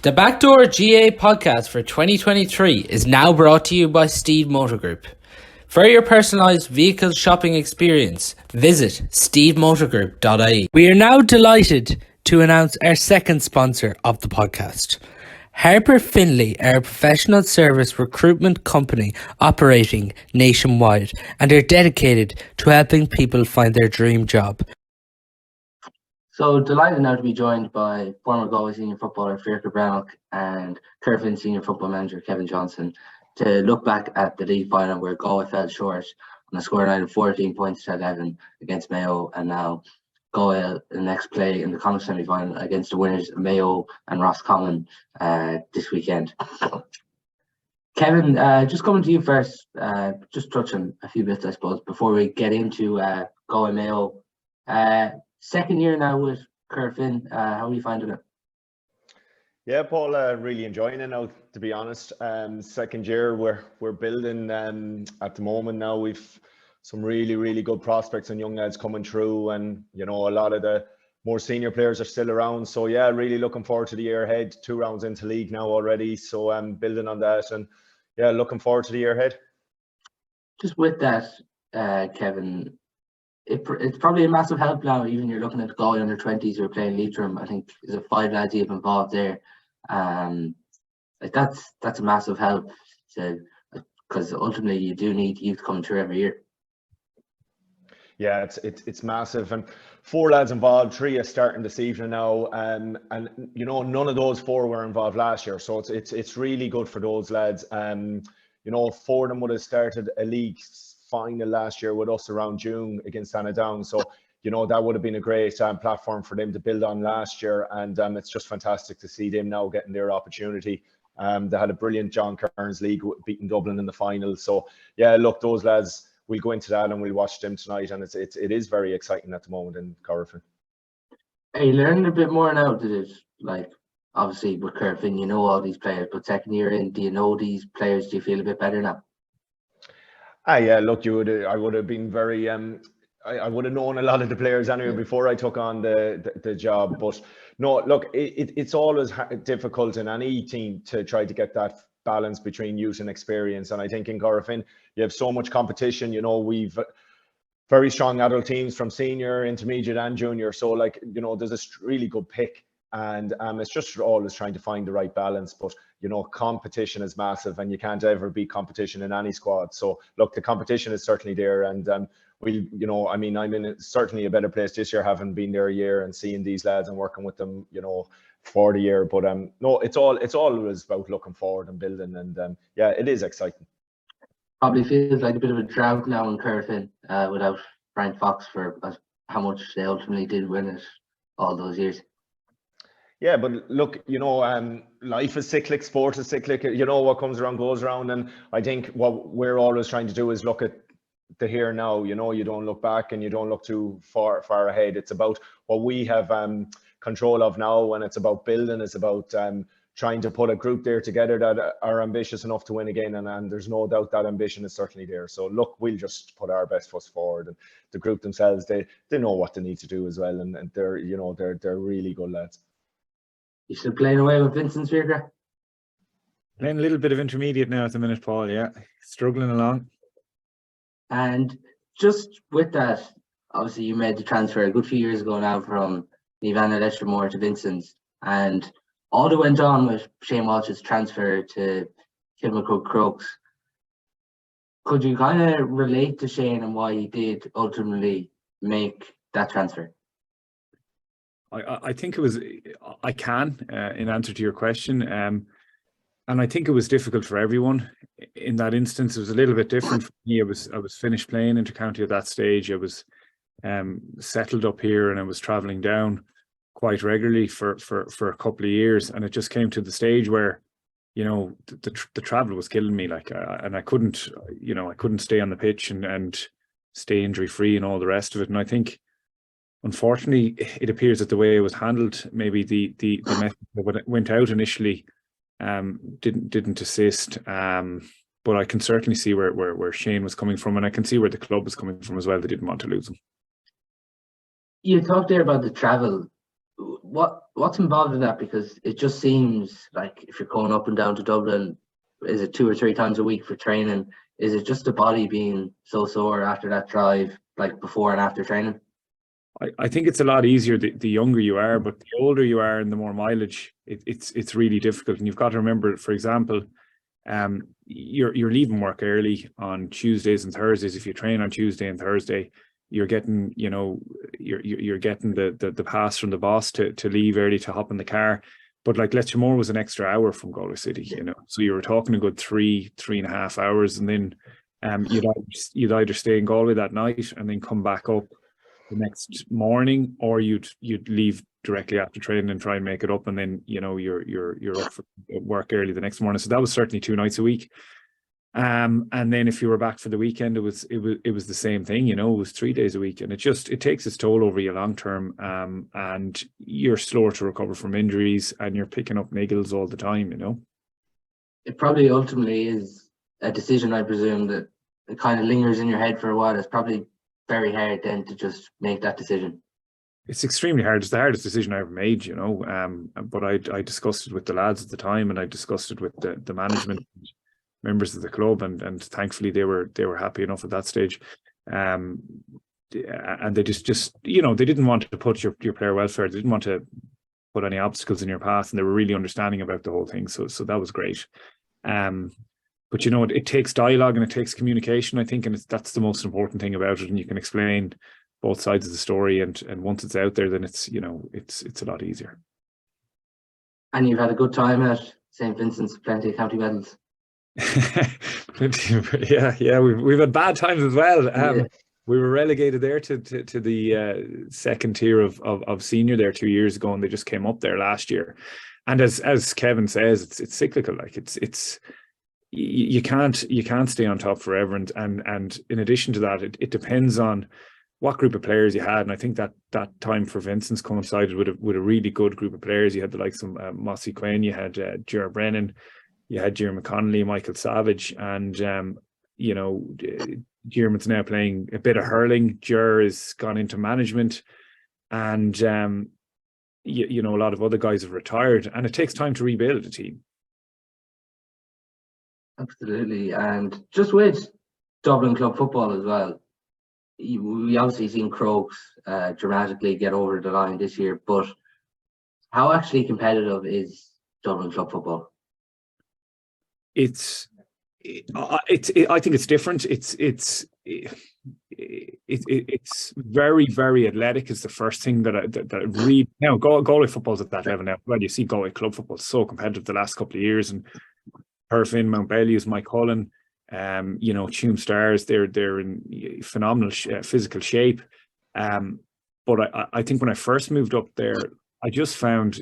The Backdoor GAA Podcast for 2023 is now brought to you by Steede Motor Group. For your personalised vehicle shopping experience, visit steedemotorgroup.ie. We are now delighted to announce our second sponsor of the podcast. Harper Finlay are a professional service recruitment company operating nationwide and are dedicated to helping people find their dream job. So delighted now to be joined by former Galway senior footballer Fiachra Breathnach and Corofin senior football manager Kevin Johnson to look back at the league final where Galway fell short on a scoreline of 14 points to 11 against Mayo, and now Galway the next play in the Connacht semi-final against the winners Mayo and Roscommon this weekend. Kevin, just coming to you first, just touching a few bits I suppose before we get into Galway Mayo. Second year now with Corofin, how are you finding it? Yeah, Paul, really enjoying it now, to be honest. Second year, we're building at the moment now. We've some really good prospects and young lads coming through, and you know, a lot of the more senior players are still around. So yeah, really looking forward to the year ahead. 2 rounds into league now already, so I'm building on that, and yeah, looking forward to the year ahead. Just with that, Kevin, it's probably a massive help now. Even you're looking at Galway under 20s who are playing Leitrim. I think there's 5 lads you have involved there. Like that's a massive help, because ultimately you do need youth coming through every year. Yeah, it's massive, and 4 lads involved. 3 are starting this evening now, and you know, none of those 4 were involved last year, so it's really good for those lads. You know, 4 of them would have started a league final last year with us around June against Down, so you know, that would have been a great platform for them to build on last year, and it's just fantastic to see them now getting their opportunity. They had a brilliant John Kearns League, beating Dublin in the final. So yeah, look, those lads, we'll go into that and we'll watch them tonight, and it is very exciting at the moment in Corofin. Are you learning a bit more now? Did it, like, obviously with Corofin you know all these players, but second year in, do you know these players? Do you feel a bit better now? Yeah, look, I would have been very I would have known a lot of the players anyway before I took on the job. But no, look, it's always difficult in any team to try to get that balance between youth and experience. And I think in Corofin, you have so much competition. You know, we've very strong adult teams from senior, intermediate and junior. So like, you know, there's a really good pick. And it's just always trying to find the right balance. But, you know, competition is massive and you can't ever beat competition in any squad. So, look, the competition is certainly there. And we, you know, I mean, I'm in certainly a better place this year, having been there a year and seeing these lads and working with them, you know, for the year. But no, it's always about looking forward and building. And yeah, it is exciting. Probably feels like a bit of a drought now in Corofin without Brian Fox for how much they ultimately did win it all those years. Yeah, but look, you know, life is cyclic, sport is cyclic. You know, what comes around goes around. And I think what we're always trying to do is look at the here and now. You know, you don't look back and you don't look too far ahead. It's about what we have control of now, and it's about building. It's about trying to put a group there together that are ambitious enough to win again. And there's no doubt that ambition is certainly there. So look, we'll just put our best foot forward. And the group themselves, they know what they need to do as well. And they're, you know, they're really good lads. You still playing away with Vincent's Fiachra? Playing a little bit of intermediate now at the minute, Paul. Yeah, struggling along. And just with that, obviously you made the transfer a good few years ago now from Nivan Electramore to Vincent's, and all that went on with Shane Walsh's transfer to Kilmacud Crokes. Could you kind of relate to Shane and why he did ultimately make that transfer? I think it was, I can, in answer to your question, and I think it was difficult for everyone. In that instance, it was a little bit different for me. I was finished playing intercounty at that stage. I was settled up here, and I was travelling down quite regularly for a couple of years, and it just came to the stage where, you know, the travel was killing me. Like, and I couldn't, you know, I couldn't stay on the pitch and stay injury free and all the rest of it. And I think, unfortunately, it appears that the way it was handled, maybe the message that went out initially didn't assist. But I can certainly see where Shane was coming from, and I can see where the club was coming from as well. They didn't want to lose him. You talked there about the travel. What's involved in that? Because it just seems like if you're going up and down to Dublin, is it 2 or 3 times a week for training? Is it just the body being so sore after that drive, like before and after training? I think it's a lot easier the younger you are, but the older you are and the more mileage, it's really difficult. And you've got to remember, for example, you're leaving work early on Tuesdays and Thursdays. If you train on Tuesday and Thursday, you're getting, you're getting the pass from the boss to leave early, to hop in the car. But like Letchamore was an extra hour from Galway City, so you were talking a good 3.5 hours, and then you'd either stay in Galway that night and then come back up the next morning, or you'd leave directly after training and try and make it up, and then you're up for work early the next morning. So that was certainly 2 nights a week. And then if you were back for the weekend, it was the same thing. It was 3 days a week, and it takes its toll over you long term. And you're slower to recover from injuries, and you're picking up niggles all the time. It probably ultimately is a decision, I presume, that it kind of lingers in your head for a while. It's probably very hard then to just make that decision. It's extremely hard. It's the hardest decision I ever made, but I discussed it with the lads at the time, and I discussed it with the management, members of the club, and thankfully they were happy enough at that stage. And they just they didn't want to put your player welfare, they didn't want to put any obstacles in your path, and they were really understanding about the whole thing. So that was great. But it takes dialogue and it takes communication, I think, and that's the most important thing about it. And you can explain both sides of the story, and once it's out there, then it's a lot easier. And you've had a good time at St. Vincent's, plenty of county medals. Yeah, we've had bad times as well. We were relegated there to the second tier of senior there 2 years ago, and they just came up there last year. And as Kevin says, it's cyclical. Like it's you can't stay on top forever. And in addition to that, it depends on what group of players you had. And I think that time for Vincent's coincided with a really good group of players. You had the likes of Mossy Quinn, you had Ger Brennan, you had Jim McConnelly, Michael Savage, and Diarmuid's now playing a bit of hurling. Ger has gone into management, and a lot of other guys have retired, and it takes time to rebuild a team. Absolutely. And just with Dublin club football as well, we obviously seen Crokes dramatically get over the line this year, but how actually competitive is Dublin club football? I think it's different. It's very, very athletic is the first thing that I read. Now, Galway football's at that level now. Well, you see Galway club football so competitive the last couple of years, and Corofin, Mount Bellews, Mike Cullen, Tuam Stars, they're in phenomenal physical shape. But I think when I first moved up there, I just found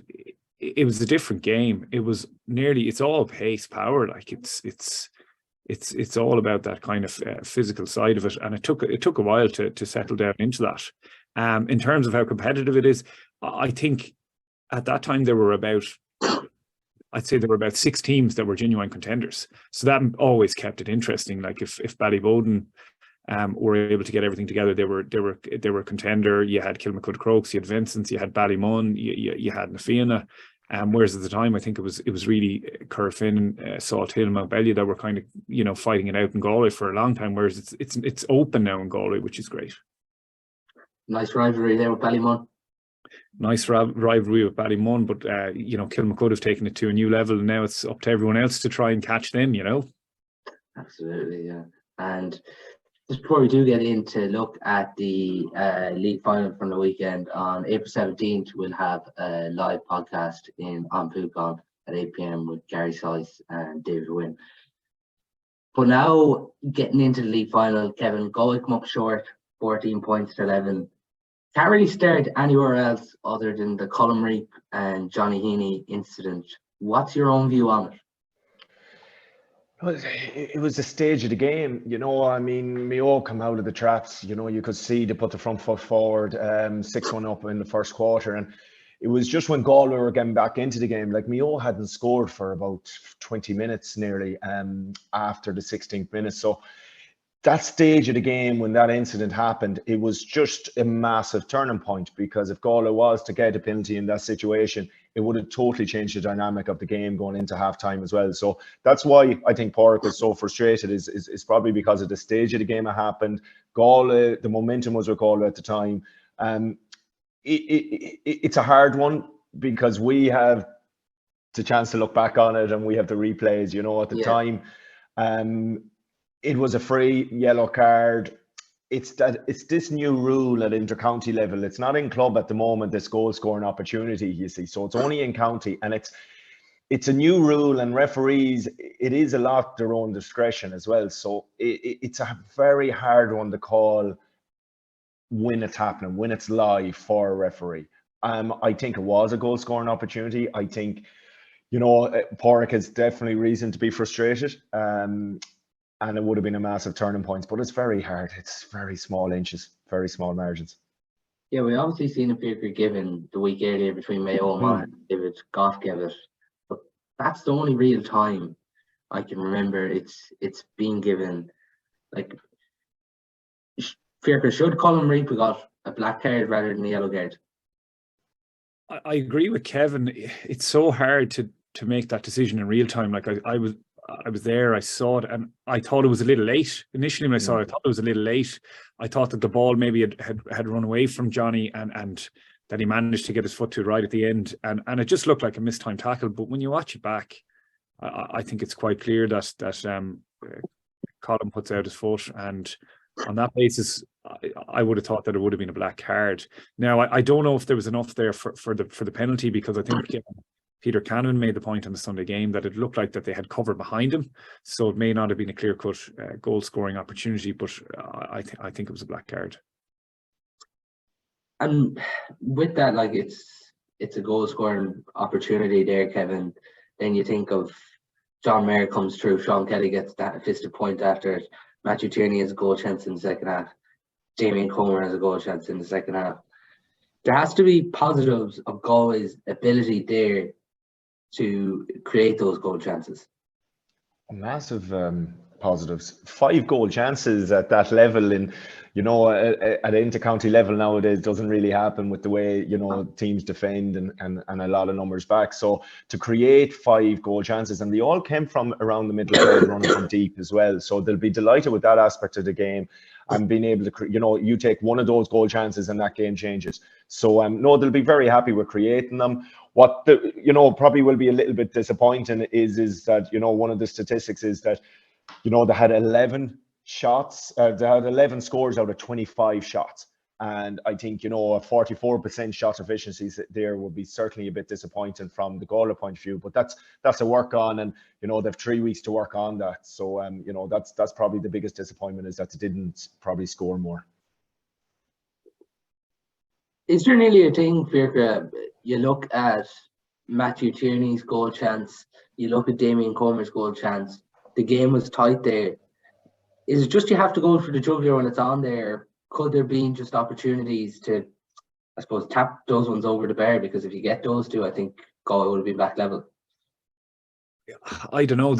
it was a different game. It was it's all pace, power. Like it's all about that kind of physical side of it, and it took a while to settle down into that. In terms of how competitive it is, I think at that time I'd say there were about 6 teams that were genuine contenders. So that always kept it interesting. Like if Ballyboden were able to get everything together, they were a contender. You had Kilmacud Crokes, you had Vincent's, you had Ballymun, you had Nafiana. Whereas at the time, I think it was really Corofin, Salt Hill, Mount Bellew that were kind of fighting it out in Galway for a long time. Whereas it's open now in Galway, which is great. Nice rivalry there with Ballymun. Nice rivalry with Ballymun, but Kilmacud have taken it to a new level, and now it's up to everyone else to try and catch them. Absolutely, yeah. And just before we do get into look at the league final from the weekend, on April 17th, we'll have a live podcast on Poocon at 8 p.m. with Gary Sice and David Wynn. But now, getting into the league final, Kevin, Galway come up short, 14 points to 11. Can't really start anywhere else other than the Colm Reap and Johnny Heaney incident. What's your own view on it? Well, it was the stage of the game, I mean, Mayo come out of the traps, you could see they put the front foot forward, 6-1 up in the first quarter. And it was just when Galway were getting back into the game, like Mayo hadn't scored for about 20 minutes nearly after the 16th minute. So that stage of the game when that incident happened, it was just a massive turning point, because if Galway was to get a penalty in that situation, it would have totally changed the dynamic of the game going into half-time as well. So that's why I think Pádraig was so frustrated, is probably because of the stage of the game it happened. Galway, the momentum was with Galway at the time. It's a hard one, because we have the chance to look back on it and we have the replays, at the time. It was a free yellow card. It's this new rule at inter-county level. It's not in club at the moment, this goal scoring opportunity, you see. So it's only in county, and it's a new rule, and referees, it is a lot their own discretion as well. So it's a very hard one to call when it's happening, when it's live for a referee. I think it was a goal scoring opportunity. I think, Pádraig has definitely reason to be frustrated. And it would have been a massive turning point, but it's very hard. It's very small inches, very small margins. Yeah, we obviously seen a Fiachra given the week earlier between Mayo and Monaghan. David Goff gave it, but that's the only real time I can remember it's been given. Like, Fiachra should Colin Reaper got a black card rather than a yellow card. I agree with Kevin. It's so hard to make that decision in real time. Like I was there, I saw it, and I thought it was a little late. Initially, when I saw it, I thought it was a little late. I thought that the ball maybe had run away from Johnny, and that he managed to get his foot to it right at the end. And it just looked like a mistimed tackle. But when you watch it back, I think it's quite clear that Colin puts out his foot. And on that basis, I would have thought that it would have been a black card. Now, I don't know if there was enough there for the penalty, because I think Peter Cannon made the point on the Sunday game that it looked like that they had cover behind him, so it may not have been a clear-cut goal-scoring opportunity, but I think it was a black card. And with that, like, it's a goal-scoring opportunity there, Kevin. Then you think of John Mayer comes through, Sean Kelly gets that fisted point after it, Matthew Tierney has a goal chance in the second half, Damien Comer has a goal chance in the second half. There has to be positives of Galway's ability there to create those goal chances. Massive positives. 5 goal chances at that level, in at inter-county level nowadays doesn't really happen with the way teams defend and a lot of numbers back. So to create 5 goal chances, and they all came from around the middle ground, running from deep as well. So they'll be delighted with that aspect of the game, and being able to, you take one of those goal chances and that game changes. So no, they'll be very happy with creating them. What probably will be a little bit disappointing is that one of the statistics is that they had 11 shots, they had 11 scores out of 25 shots, and I think a 44% shot efficiency there would be certainly a bit disappointing from the Galway point of view. But that's a work on, and they've 3 weeks to work on that. So that's probably the biggest disappointment, is that they didn't probably score more. Is there nearly a thing, Fiachra? You look at Matthew Tierney's goal chance, you look at Damien Comer's goal chance, the game was tight there. Is it just you have to go for the jugular when it's on there? Could there be just opportunities to, I suppose, tap those ones over the bar? Because if you get those two, I think Galway would have been back level. I don't know.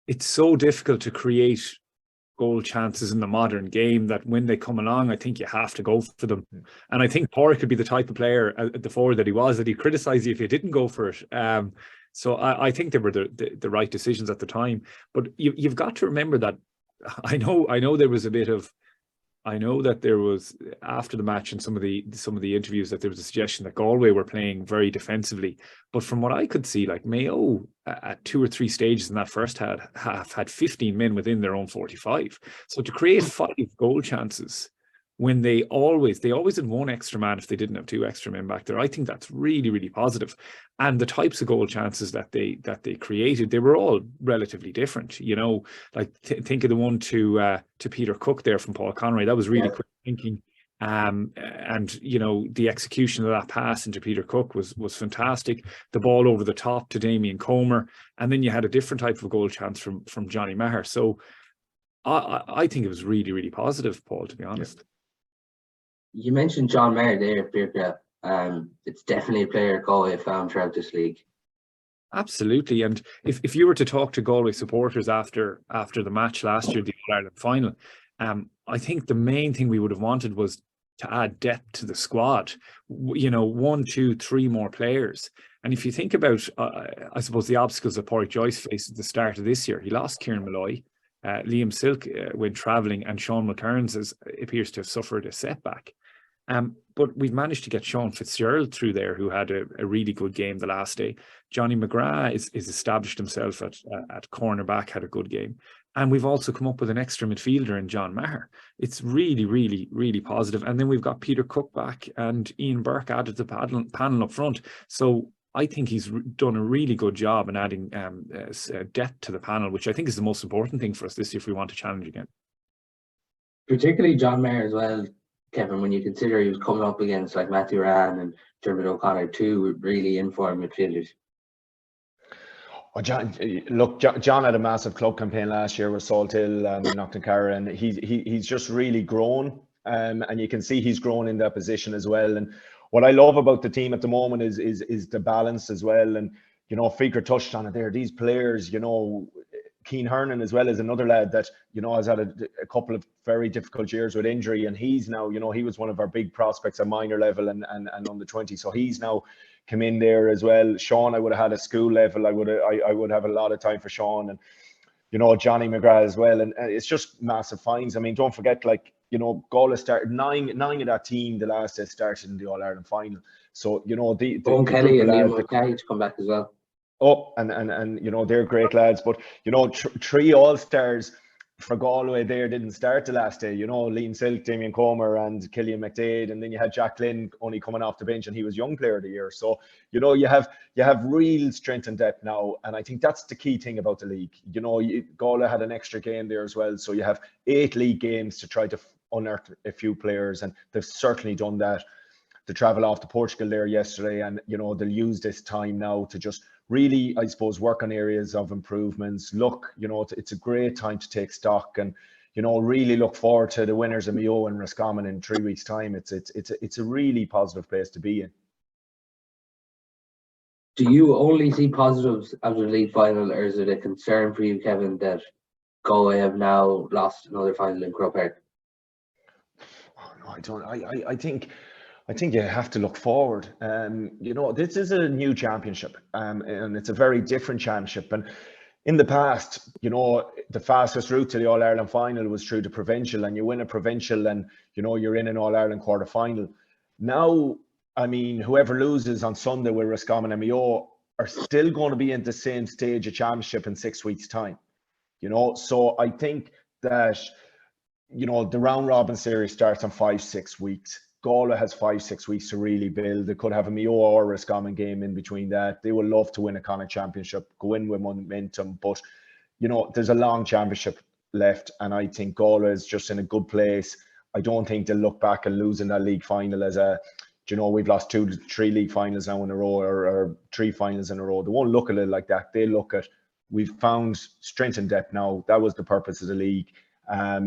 It's so difficult to create goal chances in the modern game that when they come along, I think you have to go for them. And I think Pádraig could be the type of player at the forward that he was, that he'd criticise you if you didn't go for it. So I think they were the right decisions at the time. But you've got to remember that I know there was a bit of, I know that there was, after the match and some of the interviews, that there was a suggestion that Galway were playing very defensively. But from what I could see, like, Mayo at 2 or 3 stages in that first half had 15 men within their own 45. So to create 5 goal chances when they always had 1 extra man if they didn't have 2 extra men back there, I think that's really, really positive. And the types of goal chances that they created, they were all relatively different. Like think of the one to Peter Cook there from Paul Conroy. That was really quick thinking. And the execution of that pass into Peter Cook was fantastic. The ball over the top to Damien Comer, and then you had a different type of goal chance from Johnny Maher. So I think it was really, really positive, Paul, to be honest. You mentioned John Maher there, Fiachra. It's definitely a player Galway have found throughout this league. Absolutely. And if you were to talk to Galway supporters after the match last year, the All-Ireland final, I think the main thing we would have wanted was to add depth to the squad. 1, 2, 3 more players. And if you think about, I suppose, the obstacles that Pádraig Joyce faced at the start of this year, he lost Kieran Malloy, Liam Silk went travelling, and Sean McKearns appears to have suffered a setback. But we've managed to get Sean Fitzgerald through there, who had a really good game the last day. Johnny McGrath is established himself at cornerback, had a good game. And we've also come up with an extra midfielder in John Maher. It's really, really, really positive. And then we've got Peter Cook back and Ian Burke added to the panel up front. So I think he's done a really good job in adding depth to the panel, which I think is the most important thing for us this year if we want to challenge again. Particularly John Maher as well, Kevin, when you consider he was coming up against like Matthew Ryan and Dermot O'Connor, two really informed midfielders. Oh, John had a massive club campaign last year with Salt Hill and Knocknacarra, and he's just really grown, and you can see he's grown in that position as well. And what I love about the team at the moment is the balance as well. And Fiachra touched on it there. These players, Keane Hernan as well is another lad that has had a couple of very difficult years with injury, and he's now he was one of our big prospects at minor level and under 20, so he's now come in there as well. Sean, I would have had a school level. I would have a lot of time for Sean, and Johnny McGrath as well. And it's just massive finds. I mean, don't forget, Galway started nine of that team the last day started in the All-Ireland final. So the Kelly and Liam McKay to come back as well. Oh, and they're great lads, but 3 All-Stars for Galway there didn't start the last day. Liam Silk, Damien Comer and Killian McDade, and then you had Jack Lynn only coming off the bench, and he was Young Player of the Year. So you have real strength and depth now, and I think that's the key thing about the league. Galway had an extra game there as well, so you have 8 league games to try to unearth a few players, and they've certainly done that. To travel off to Portugal there yesterday, and they'll use this time now to just really, I suppose, work on areas of improvements. Look, it's a great time to take stock, and really look forward to the winners of Mayo and Roscommon in 3 weeks' time. It's a really positive place to be in. Do you only see positives out of the league final, or is it a concern for you, Kevin, that Galway have now lost another final in Croke Park? Oh, no, I don't. I think you have to look forward. This is a new championship, and it's a very different championship. And in the past, the fastest route to the All-Ireland final was through the provincial, and you win a provincial and, you're in an All-Ireland quarter-final. Now, I mean, whoever loses on Sunday with Roscommon and Mayo are still going to be in the same stage of championship in 6 weeks' time. So I think that, the round-robin series starts in 5-6 weeks. Galway has 5-6 weeks to really build. They could have a Mayo or a Roscommon game in between that. They would love to win a Connacht championship, go in with momentum, but there's a long championship left, and I think Galway is just in a good place. I don't think they'll look back and losing that league final as we've lost 2 to 3 league finals now in a row, or 3 finals in a row. They won't look at it like that. They look at, we've found strength and depth now. That was the purpose of the league.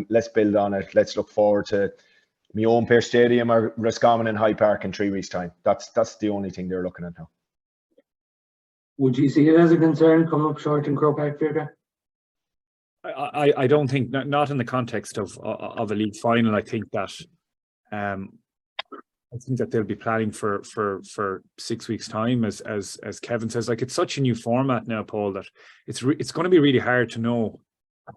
Let's build on it. Let's look forward to Mayo and Pearse Stadium or Roscommon in High Park in 3 weeks' time. That's the only thing they're looking at now. Would you see it as a concern coming up short in Croke Park, Fiachra? I don't think, not in the context of a league final. I think that they'll be planning for 6 weeks' time, as Kevin says. It's such a new format now, Paul, that it's going to be really hard to know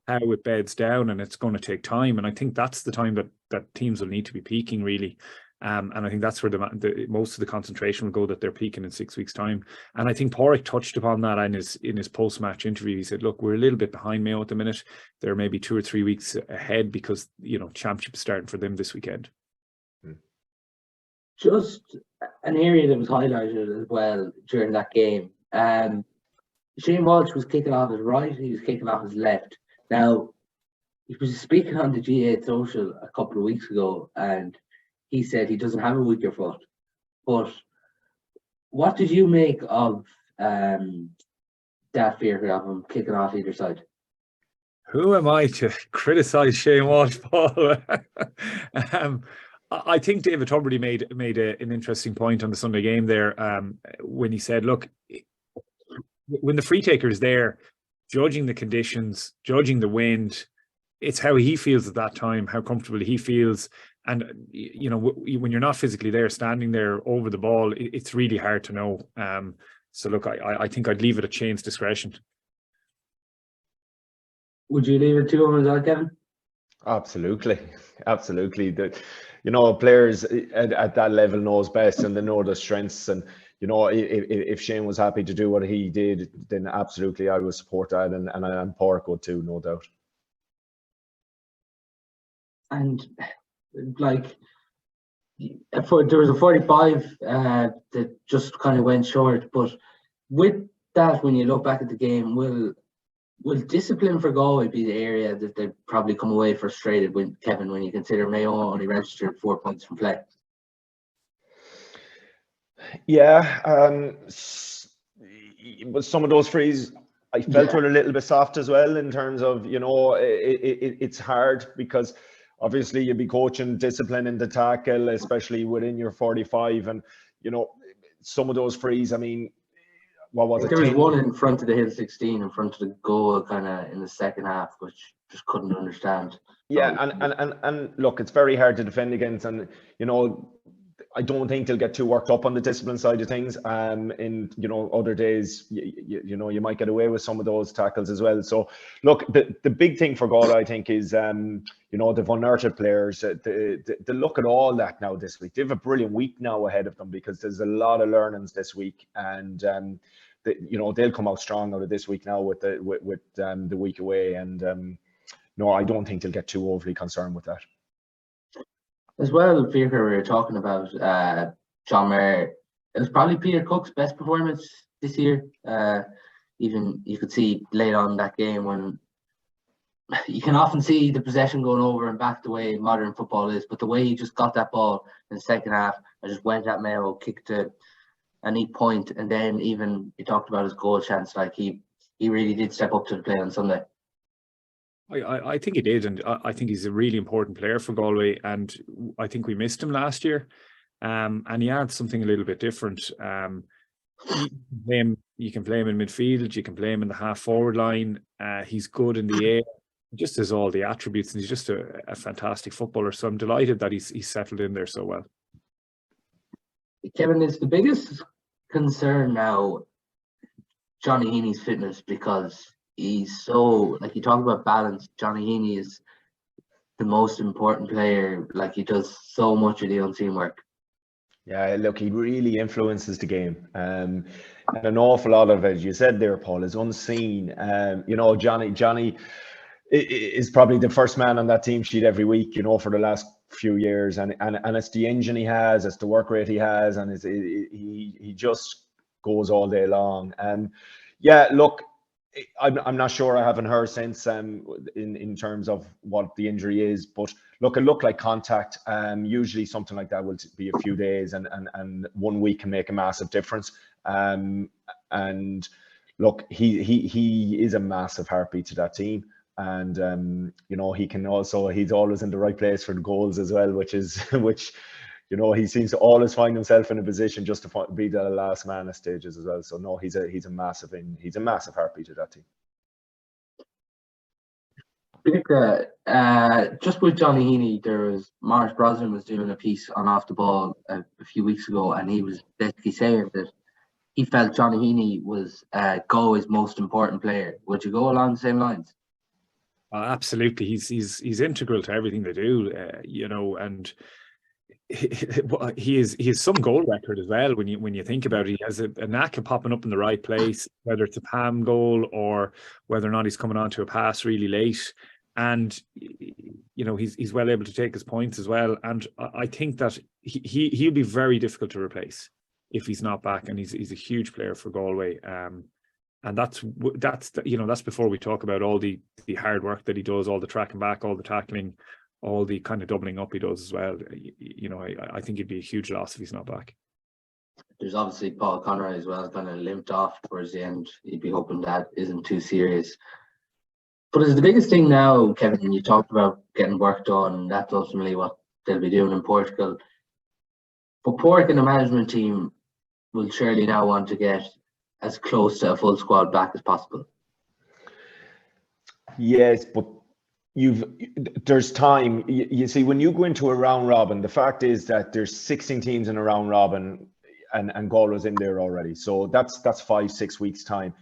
how it beds down, and it's going to take time. And I think that's the time that teams will need to be peaking, really. And I think that's where the most of the concentration will go, that they're peaking in 6 weeks' time. And I think Pádraig touched upon that in his post-match interview. He said, look, we're a little bit behind Mayo at the minute. They're maybe 2 or 3 weeks ahead because, championship is starting for them this weekend. Just an area that was highlighted as well during that game. Shane Walsh was kicking off his right, he was kicking off his left. Now, he was speaking on the GAA social a couple of weeks ago, and he said he doesn't have a weaker foot. But what did you make of that fear of him kicking off either side? Who am I to criticise Shane Walsh, Paul? I think David Tubridy made an interesting point on the Sunday game there when he said, look, when the free taker is there, judging the conditions, judging the wind, it's how he feels at that time, how comfortable he feels. And, when you're not physically there, standing there over the ball, it's really hard to know. So look, I think I'd leave it at Shane's discretion. Would you leave it to him as well, Kevin? Absolutely. Players at that level knows best, and they know their strengths. And, if Shane was happy to do what he did, then absolutely I would support that. And Pádraig would too, no doubt. And there was a 45 that just kind of went short. But with that, when you look back at the game, will discipline for Galway be the area that they'd probably come away frustrated with, Kevin, when you consider Mayo only registered 4 points from play? Yeah, but some of those frees I felt were a little bit soft as well, in terms of, it's hard because obviously you'd be coaching discipline in the tackle, especially within your 45, and some of those frees, I mean, what was it? There was one in front of the Hill 16, in front of the goal, kind of in the second half, which just couldn't understand. Yeah, and look, it's very hard to defend against, and I don't think they'll get too worked up on the discipline side of things. In other days, you might get away with some of those tackles as well. So look, the big thing for Galway, I think, is they've unearthed players. They look at all that now this week. They have a brilliant week now ahead of them, because there's a lot of learnings this week, and they'll come out strong out of this week now with the week away. And no, I don't think they'll get too overly concerned with that. As well, Fiachra, we were talking about John Maher. It was probably Peter Cook's best performance this year. Even you could see late on that game, when you can often see the possession going over and back the way modern football is, but the way he just got that ball in the second half and just went at Mayo, kicked a neat point, and then even you talked about his goal chance, like he really did step up to the plate on Sunday. I think he did, and I think he's a really important player for Galway, and I think we missed him last year, and he adds something a little bit different. You can play him in midfield, you can play him in the half-forward line. He's good in the air, just has all the attributes, and he's just a fantastic footballer. So I'm delighted that he's settled in there so well. Kevin, is the biggest concern now Johnny Heaney's fitness, because he's so, like, you talk about balance. Johnny Heaney is the most important player. Like, he does so much of the unseen work. Yeah, look, he really influences the game. And an awful lot of it, you said there, Paul, is unseen. Johnny is probably the first man on that team sheet every week, for the last few years. And it's the engine he has, it's the work rate he has, and he just goes all day long. And yeah, look, I'm not sure. I haven't heard since in terms of what the injury is, but look, it looked like contact. Usually something like that will be a few days, and 1 week can make a massive difference. And look, he is a massive heartbeat to that team, and he can also, he's always in the right place for the goals as well, which he seems to always find himself in a position just to be the last man at stages as well. So no, he's a massive heartbeat of that team. Just with Johnny Heaney, there was Maurice Brosnan was doing a piece on Off the Ball a few weeks ago, and he was basically saying that he felt Johnny Heaney was Galway's most important player. Would you go along the same lines? Absolutely, he's integral to everything they do, and he is some goal record as well. When you think about it, he has a knack of popping up in the right place, whether it's a PAM goal or whether or not he's coming onto a pass really late, and he's well able to take his points as well. And I think that he'll be very difficult to replace if he's not back, and he's a huge player for Galway. And that's before we talk about all the hard work that he does, all the tracking back, all the tackling, all the kind of doubling up he does as well. I think it'd be a huge loss if he's not back. There's obviously Paul Conroy as well, kind of limped off towards the end. You'd be hoping that isn't too serious. But is the biggest thing now, Kevin, you talked about getting work done, and that's ultimately what they'll be doing in Portugal. But Pádraig and the management team will surely now want to get as close to a full squad back as possible. Yes, but there's time. You see, when you go into a round robin, the fact is that there's 16 teams in a round robin, and Galway's in there already. So that's 5-6 weeks time.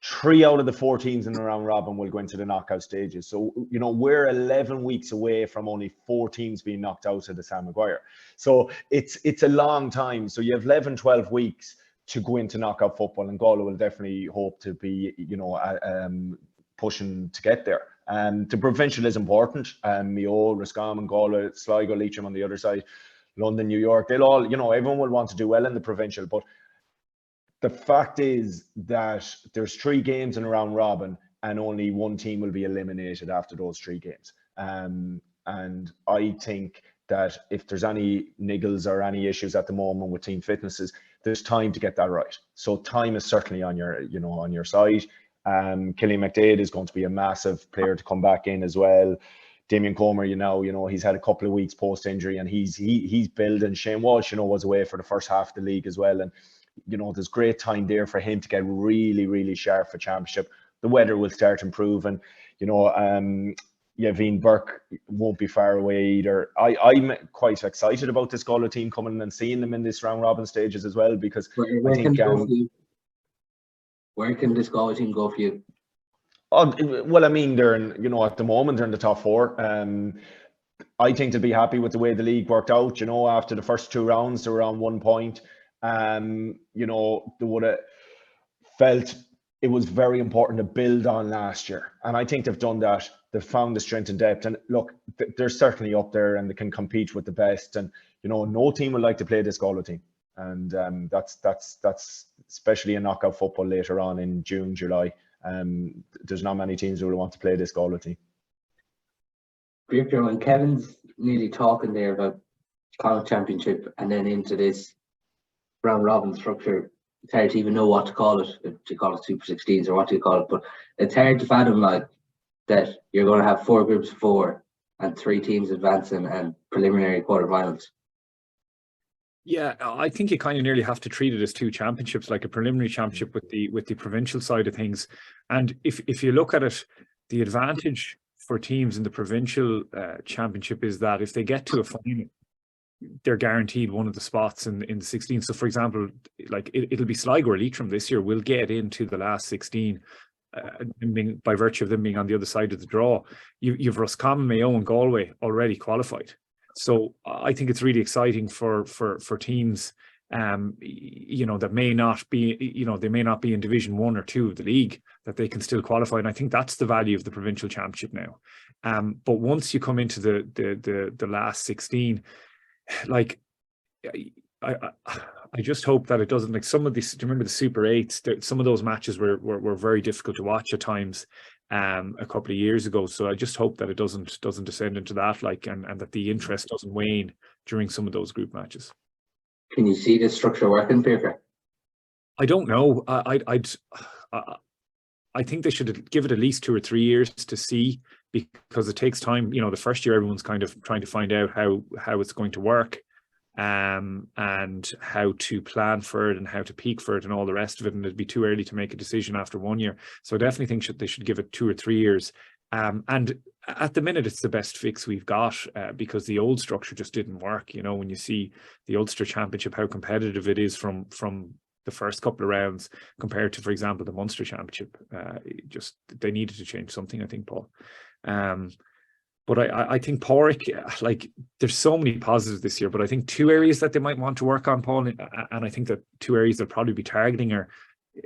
3 out of the 4 teams in the round robin will go into the knockout stages. So, we're 11 weeks away from only 4 teams being knocked out of the Sam Maguire. So it's a long time. So you have 11, 12 weeks to go into knockout football, and Galway will definitely hope to be, pushing to get there. The provincial is important. Mayo, Roscommon, Galway, Sligo, Leitrim on the other side, London, New York, they'll all, everyone will want to do well in the provincial. But the fact is that there's 3 games in a round robin, and only 1 team will be eliminated after those 3 games. And I think that if there's any niggles or any issues at the moment with team fitnesses, there's time to get that right. So time is certainly on your side. Killian McDade is going to be a massive player to come back in as well. Damien Comer, he's had a couple of weeks post-injury, and he's building. Shane Walsh, was away for the first half of the league as well. And, there's great time there for him to get really, really sharp for championship. The weather will start improving. Yaveen Burke won't be far away either. I'm quite excited about this Galway team coming and seeing them in this round robin stages as well, because where can this Galway team go for you? Well, I mean, they're in, at the moment they're in the top 4. I think they'll be happy with the way the league worked out. After the first 2 rounds, they were on 1 point. They would have felt it was very important to build on last year, and I think they've done that. They've found the strength and depth, and look, they're certainly up there, and they can compete with the best. And no team would like to play this Galway team, and that's especially in knockout football later on in June, July. There's not many teams who will want to play this Galway team. Fiachra, when Kevin's nearly talking there about Connacht Championship and then into this round robin structure, it's hard to even know what to call it. If you call it Super 16s or what do you call it, but it's hard to fathom that you're going to have 4 groups of 4 and 3 teams advancing and preliminary quarterfinals. Yeah, I think you kind of nearly have to treat it as 2 championships, like a preliminary championship with the provincial side of things. And if you look at it, the advantage for teams in the provincial championship is that if they get to a final, they're guaranteed one of the spots in the 16. So, for example, like it'll be Sligo or Leitrim this year will get into the last 16 by virtue of them being on the other side of the draw. You've Roscommon, Mayo, and Galway already qualified. So I think it's really exciting for teams, that may not be, they may not be in Division 1 or 2 of the league, that they can still qualify. And I think that's the value of the provincial championship now. But once you come into the last 16, like I just hope that it doesn't, like some of these, do you remember the Super 8s? Some of those matches were very difficult to watch at times a couple of years ago. So I just hope that it doesn't descend into that, and that the interest doesn't wane during some of those group matches. Can you see this structure working, Fiachra? I don't know. I think they should give it at least 2 or 3 years to see, because it takes time. The first year everyone's kind of trying to find out how it's going to work, and how to plan for it and how to peak for it and all the rest of it. And it'd be too early to make a decision after 1 year. So I definitely think they should give it 2 or 3 years. And at the minute, it's the best fix we've got, because the old structure just didn't work. When you see the Ulster Championship, how competitive it is from the first couple of rounds compared to, for example, the Munster Championship. They needed to change something, I think, Paul. But I think Pádraig, there's so many positives this year, but I think 2 areas that they might want to work on, Paul, and I think that 2 areas they'll probably be targeting are,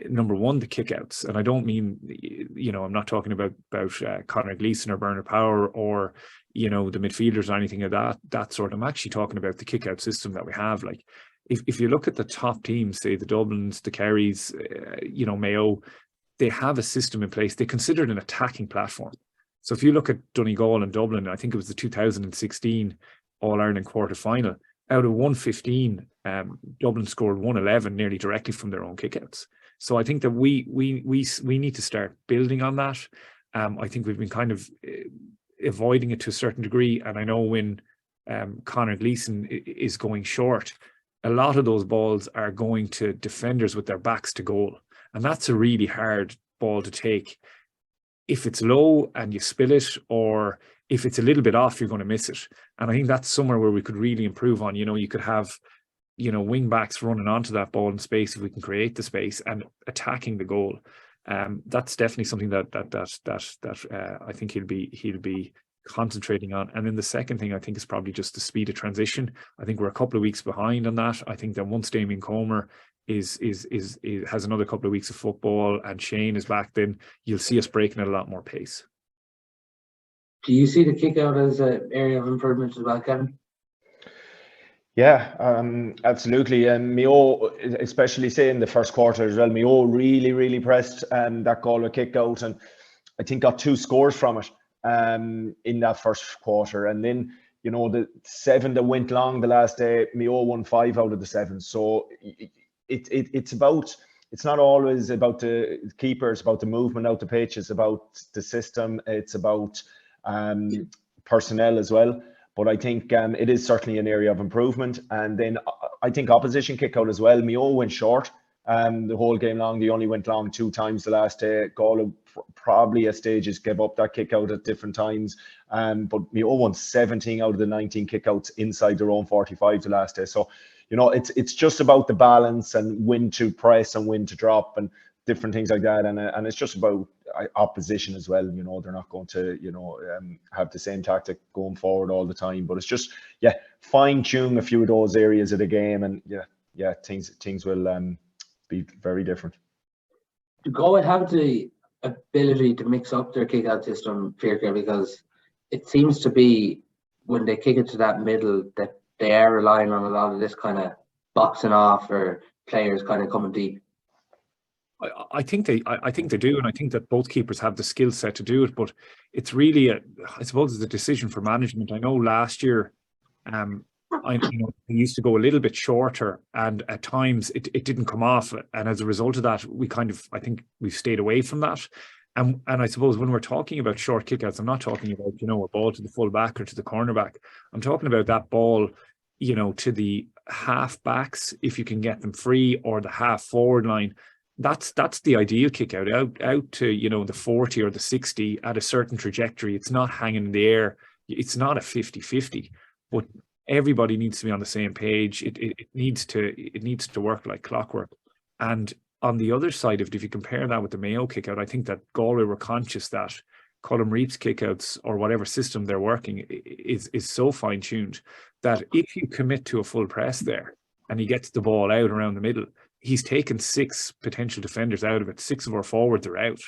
number one, the kickouts. And I don't mean, I'm not talking about Conor Gleeson or Bernard Power or, the midfielders or anything of that sort. I'm actually talking about the kickout system that we have. Like, if you look at the top teams, say the Dublins, the Kerrys, Mayo, they have a system in place. They consider it an attacking platform. So if you look at Donegal and Dublin, I think it was the 2016 All-Ireland quarter-final, out of 115, Dublin scored 111 nearly directly from their own kickouts. So I think that we need to start building on that. I think we've been kind of avoiding it to a certain degree. And I know when Conor Gleeson is going short, a lot of those balls are going to defenders with their backs to goal. And that's a really hard ball to take. If it's low and you spill it, or if it's a little bit off, you're going to miss it. And I think that's somewhere where we could really improve on. You could have, wing backs running onto that ball in space if we can create the space and attacking the goal. That's definitely something that I think he'll be concentrating on. And then the second thing I think is probably just the speed of transition. I think we're a couple of weeks behind on that. I think that once Damien Comer has another couple of weeks of football and Shane is back, then you'll see us breaking at a lot more pace. Do you see the kick out as an area of improvement as well, Kevin? Yeah, absolutely. And Mayo, especially say in the first quarter as well, Mayo really pressed that Galway kick out, and I think got 2 scores from it in that first quarter. And then, the 7 that went long the last day, Mayo won 5 out of the 7. So it's not always about the keeper, it's about the movement out the pitch, it's about the system, it's about personnel as well. But I think it is certainly an area of improvement. And then I think opposition kick out as well. Mayo went short the whole game long. They only went long 2 times the last day. Galway probably at stages gave up that kick out at different times. But Mayo won 17 out of the 19 kickouts inside their own 45 the last day. So, it's just about the balance and when to press and when to drop and different things like that. And it's just about opposition as well. They're not going to, have the same tactic going forward all the time. But it's just, fine tune a few of those areas of the game, and things will be very different. Do Galway have the ability to mix up their kick-out system, Fiachra? Because it seems to be when they kick it to that middle that they are relying on a lot of this kind of boxing off or players kind of coming deep. I think they do, and I think that both keepers have the skill set to do it. But it's really, I suppose, it's a decision for management. I know last year, we used to go a little bit shorter, and at times it didn't come off, and as a result of that, I think we've stayed away from that. And I suppose when we're talking about short kickouts, I'm not talking about a ball to the full back or to the cornerback. I'm talking about that ball, to the half backs if you can get them free, or the half forward line. That's the ideal kick out to the 40 or the 60 at a certain trajectory. It's not hanging in the air. It's not a 50-50, but everybody needs to be on the same page. It needs to work like clockwork. And on the other side of it, if you compare that with the Mayo kick out, I think that Galway were conscious that Colm Reap's kickouts, or whatever system they're working, is so fine tuned that if you commit to a full press there and he gets the ball out around the middle, he's taken 6 potential defenders out of it. 6 of our forwards are out,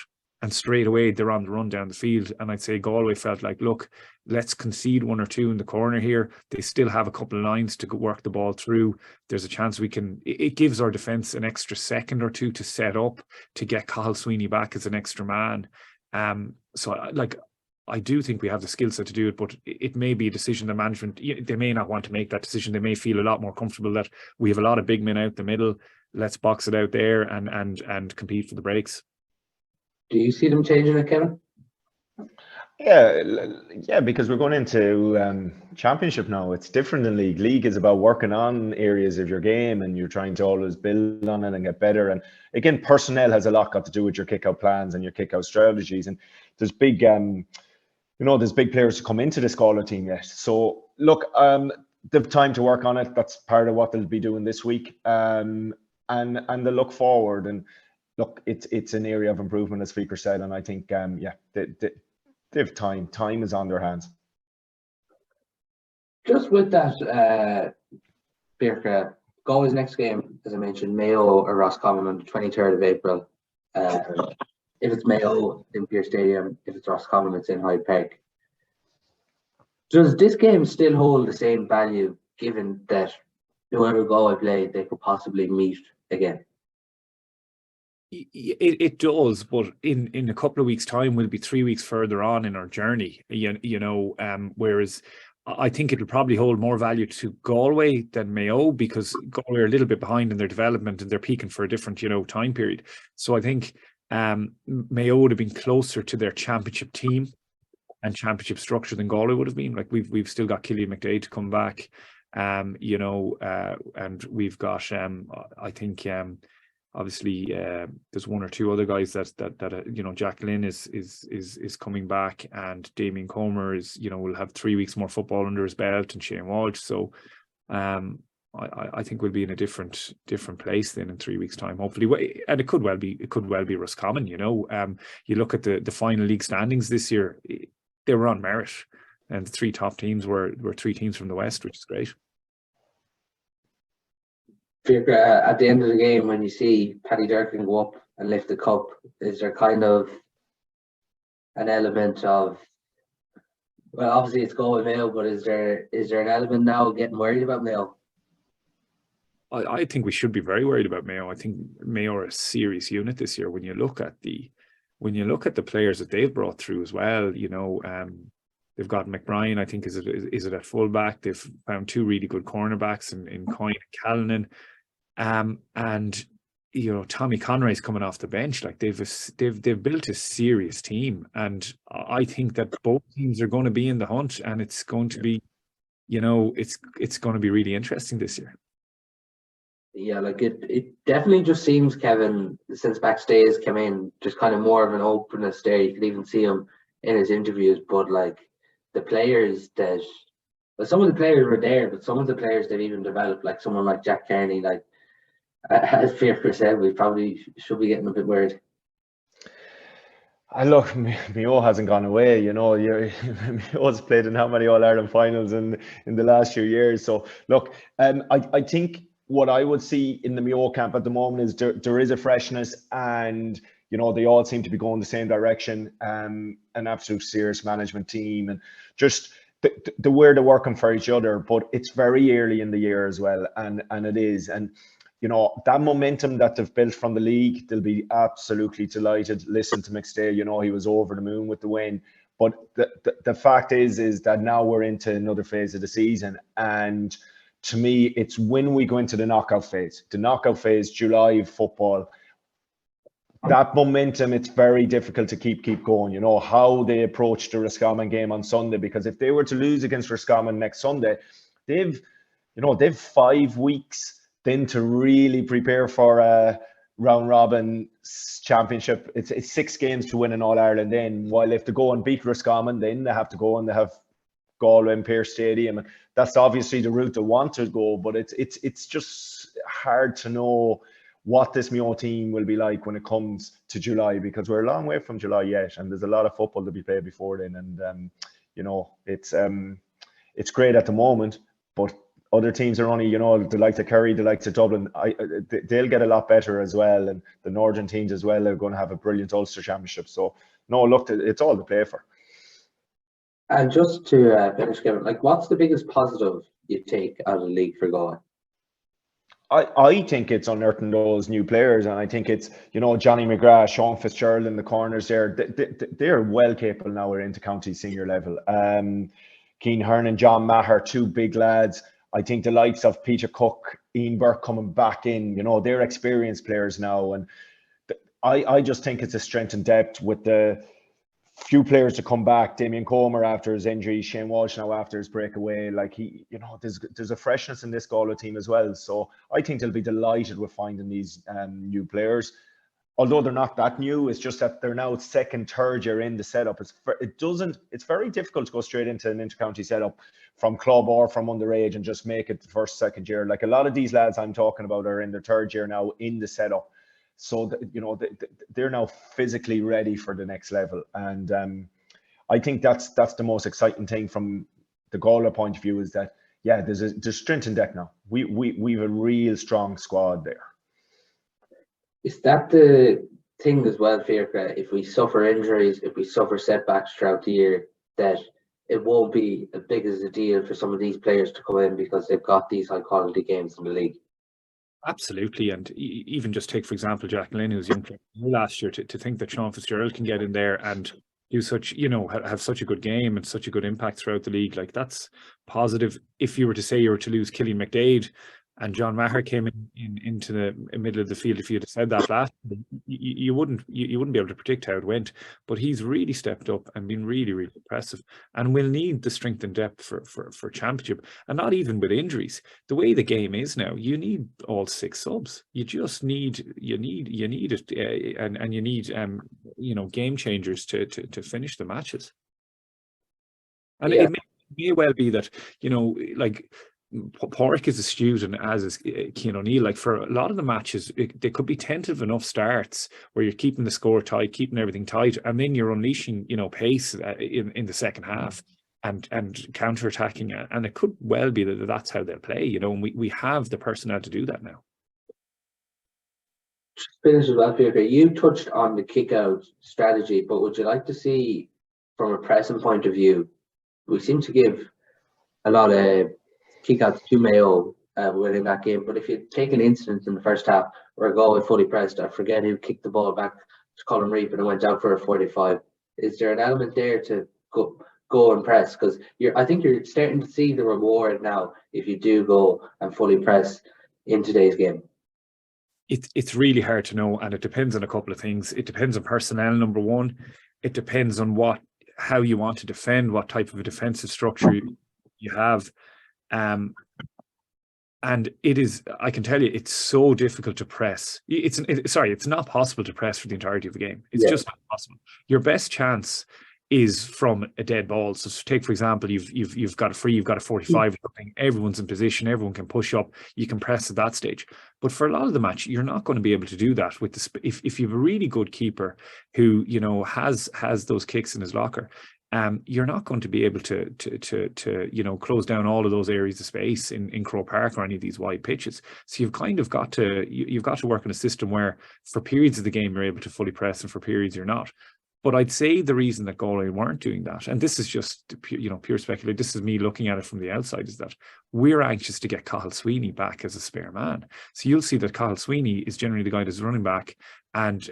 and straight away they're on the run down the field. And I'd say Galway felt like, look, let's concede 1 or 2 in the corner here. They still have a couple of lines to work the ball through. There's a chance it gives our defence an extra second or 2 to set up, to get Cathal Sweeney back as an extra man. So I do think we have the skill set to do it, but it may be a decision that management, they may not want to make that decision. They may feel a lot more comfortable that we have a lot of big men out the middle. Let's box it out there and compete for the breaks. Do you see them changing it, Kevin? Yeah, because we're going into championship now. It's different than league. League is about working on areas of your game, and you're trying to always build on it and get better. And again, personnel has a lot got to do with your kick-out plans and your kick-out strategies. And there's big, there's big players to come into this Galway team yet. So look, they've time to work on it. That's part of what they'll be doing this week. And they look forward, and look, it's an area of improvement, as Fiachra said, and I think they have time. Time is on their hands. Just with that, Fiachra, Galway's next game, as I mentioned, Mayo or Roscommon on the 23rd of April. If it's Mayo, in Pearse Stadium. If it's Roscommon, it's in Hyde Park. Does this game still hold the same value, given that whoever Galway play, they could possibly meet again? It does, but in a couple of weeks' time, we'll be 3 weeks further on in our journey. Whereas I think it'll probably hold more value to Galway than Mayo, because Galway are a little bit behind in their development and they're peaking for a different time period. So I think Mayo would have been closer to their championship team and championship structure than Galway would have been. Like we've still got Killian McDade to come back. And we've got I think Obviously, there's one or two other guys that you know, Jack Lynn is coming back, and Damien Comer is, you know, will have 3 weeks more football under his belt, and Shane Walsh. So I think we'll be in a different place then in 3 weeks' time, hopefully. And it could well be Roscommon. You know, you look at the final league standings this year; they were on merit, and the 3 top teams were 3 teams from the west, which is great. At the end of the game, when you see Paddy Durkin go up and lift the cup, is there kind of an element of, well, obviously it's Galway Mayo, but is there an element now of getting worried about Mayo? I think we should be very worried about Mayo. I think Mayo are a serious unit this year. When you look at the players that they've brought through as well, you know, they've got McBrien, I think, is it at fullback. They've found 2 really good cornerbacks in Coyne and Callanan. And you know, Tommy Conroy's coming off the bench. Like they've built a serious team, and I think that both teams are going to be in the hunt, and it's going to be, you know, it's going to be really interesting this year. Yeah, like it definitely just seems, Kevin, since Backstage came in, just kind of more of an openness there. You could even see him in his interviews, but like the players that, well, some of the players were there, but some of the players they've even developed, like someone like Jack Kearney, like as Fiachra said, we probably should be getting a bit worried. Look, Mayo hasn't gone away. You know, Mayo's played in how many All-Ireland finals in the last few years. So look, I think what I would see in the Mayo camp at the moment is there is a freshness, and you know, they all seem to be going the same direction. An absolute serious management team, and just the way they're working for each other. But it's very early in the year as well, and it is. And you know, that momentum that they've built from the league, they'll be absolutely delighted. Listen to McStay, you know, he was over the moon with the win. But the fact is that now we're into another phase of the season. And to me, it's when we go into the knockout phase. The knockout phase, July football, that momentum, it's very difficult to keep going. You know, how they approach the Roscommon game on Sunday, because if they were to lose against Roscommon next Sunday, they've 5 weeks then to really prepare for a round robin championship. It's 6 games to win in All Ireland then, while if they go and beat Roscommon, then they have to go and they have Galway and Pearse Stadium, and that's obviously the route they want to go. But it's just hard to know what this Mayo team will be like when it comes to July, because we're a long way from July yet, and there's a lot of football to be played before then. And you know, it's great at the moment, but other teams are only, you know, the likes of Kerry, the likes of Dublin, they'll get a lot better as well. And the northern teams as well are going to have a brilliant Ulster Championship. So, no, look, it's all to play for. And just to finish, Kevin, like, what's the biggest positive you take out of the league for Galway? I think it's unearthing those new players, and I think it's, you know, Johnny McGrath, Sean Fitzgerald in the corners there. They're well capable now at inter-county senior level. Keane Hearn and John Maher, 2 big lads. I think the likes of Peter Cook, Ian Burke coming back in, you know, they're experienced players now. And I just think it's a strength and depth with the few players to come back. Damien Comer after his injury, Shane Walsh now after his breakaway. Like, he, you know, there's a freshness in this Galway team as well. So I think they'll be delighted with finding these new players. Although they're not that new, it's just that they're now 2nd, 3rd year in the setup. It's very difficult to go straight into an inter-county setup from club or from underage and just make it the 1st, 2nd year. Like, a lot of these lads I'm talking about are in their 3rd year now in the setup. So, you know, they're now physically ready for the next level. And I think that's the most exciting thing from the Galway point of view, is that, yeah, there's strength in depth now. We've a real strong squad there. Is that the thing as well, Fiachra? If we suffer injuries, if we suffer setbacks throughout the year, that it won't be as big as a deal for some of these players to come in because they've got these high quality games in the league. Absolutely. And even just take, for example, Jack Lynn, who's young player last year, to think that Sean Fitzgerald can get in there and do such, you know, have such a good game and such a good impact throughout the league. Like, that's positive. If you were to say you were to lose Killian McDade, and John Maher came into the middle of the field, if you'd have said that last, you wouldn't be able to predict how it went. But he's really stepped up and been really, really impressive. And we'll need the strength and depth for championship, and not even with injuries. The way the game is now, you need all 6 subs. You just need it, and you need game changers to finish the matches. And it may well be that, like, Porrick is astute, and as is Cian O'Neill. Like, for a lot of the matches, they could be tentative enough starts where you're keeping the score tight, keeping everything tight, and then you're unleashing, pace in the second half and counter-attacking. And it could well be that that's how they'll play, and we have the personnel to do that now. Just finish with that, Fiachra. You touched on the kick-out strategy, but would you like to see, from a pressing point of view, we seem to give a lot of kick-outs to Mayo within that game, but if you take an instance in the first half where Galway fully pressed, I forget who kicked the ball back to Colin Reap and it went out for a 45. Is there an element there to go and press? Because I think you're starting to see the reward now if you do go and fully press in today's game. It's really hard to know, and it depends on a couple of things. It depends on personnel, number one. It depends on how you want to defend, what type of a defensive structure you have. And it is, I can tell you, it's so difficult to press. It's not possible to press for the entirety of the game. It's just not possible. Your best chance is from a dead ball. So take, for example, you've got a free, you've got a 45, everyone's in position, everyone can push up, you can press at that stage. But for a lot of the match, you're not going to be able to do that with if you have a really good keeper who has those kicks in his locker. You're not going to be able to close down all of those areas of space in Croke Park or any of these wide pitches. So you've kind of got to work in a system where for periods of the game you're able to fully press and for periods you're not. But I'd say the reason that Galway weren't doing that, and this is just pure speculation, this is me looking at it from the outside, is that we're anxious to get Cathal Sweeney back as a spare man. So you'll see that Cathal Sweeney is generally the guy that's running back, and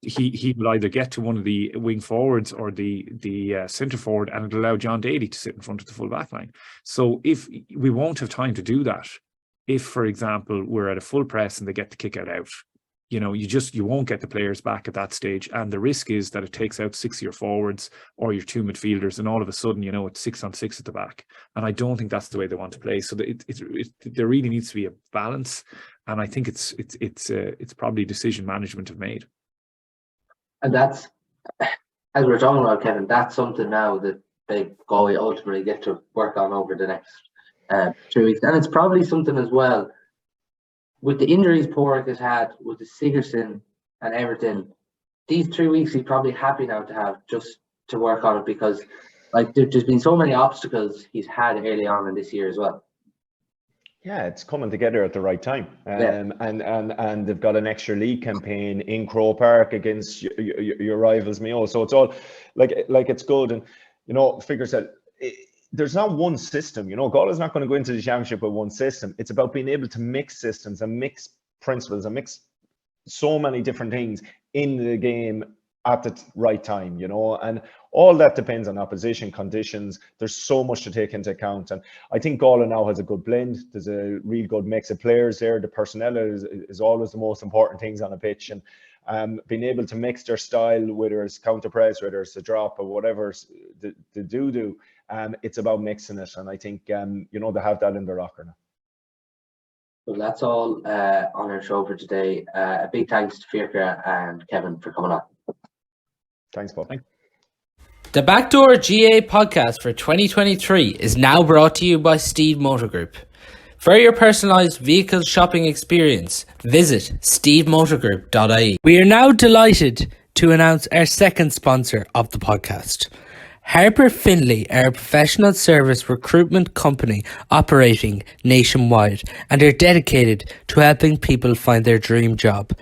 he will either get to one of the wing forwards or the centre forward, and it'll allow John Daly to sit in front of the full back line. So if we won't have time to do that, if, for example, we're at a full press and they get the kick out, you won't get the players back at that stage, and the risk is that it takes out 6 of your forwards or your 2 midfielders, and all of a sudden it's 6-on-6 at the back, and I don't think that's the way they want to play. So there really needs to be a balance, and I think it's probably decision management have made. And that's, as we're talking about, Kevin, that's something now that they Galway ultimately get to work on over the next 3 weeks, and it's probably something as well. With the injuries Porrick has had, with the Sigerson and everything, these 3 weeks he's probably happy now to have just to work on it, because there's been so many obstacles he's had early on in this year as well. Yeah, it's coming together at the right time. And they've got an extra league campaign in Croke Park against your rivals Mayo. So it's all like it's good. And figures that there's not one system. Galway's not going to go into the championship with one system. It's about being able to mix systems and mix principles and mix so many different things in the game at the right time, and all that depends on opposition conditions. There's so much to take into account, and I think Galway now has a good blend. There's a real good mix of players there. The personnel is always the most important things on a pitch, and being able to mix their style, whether it's counter press, whether it's a drop or whatever they do. It's about mixing it, and I think they have that in their locker now. Well, that's all on our show for today. A big thanks to Fiachra and Kevin for coming on. Thanks, Paul. The Backdoor GAA Podcast for 2023 is now brought to you by Steede Motor Group. For your personalised vehicle shopping experience, visit steedemotorgroup.ie. We are now delighted to announce our second sponsor of the podcast. Harper Finlay are a professional service recruitment company operating nationwide and are dedicated to helping people find their dream job.